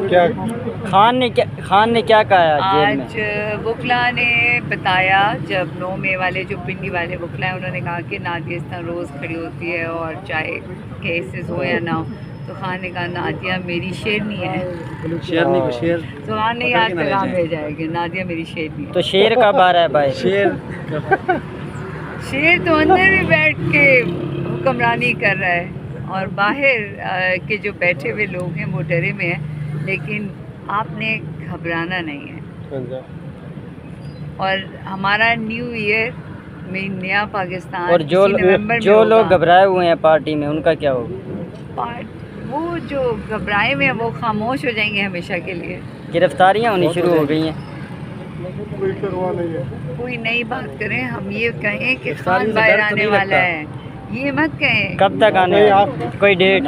क्या खान ने क्या कहा जेल में? आज वकला ने बताया, जब 9 मई वाले जो पिंडी वाले वकला हैं उन्होंने कहा कि नादिया इस तरह रोज़ खड़ी होती है और चाहे केसेस हो या ना हो, तो खान ने कहा नादिया मेरी शेरनी है। शेरनी को शेर तो खान ने याद पैगाम भेजा है कि नादिया मेरी शेरनी है। तो शेर कब आ रहा है भाई? शेर तो अंदर भी बैठ के हुक्मरानी कर रहा है और बाहर के जो बैठे हुए लोग हैं वो डरे में हैं, लेकिन आपने घबराना नहीं है। और हमारा न्यू ईयर में नया पाकिस्तान और जो लोग घबराए हुए हैं पार्टी में उनका क्या होगा? वो जो घबराए हुए हैं वो खामोश हो जाएंगे हमेशा के लिए। गिरफ्तारियां होनी शुरू हो गई हैं। कोई नई बात करें, हम ये कहें कि खान बाहर आने वाला है, ये मत कहें। कब तक आने? कोई डेट?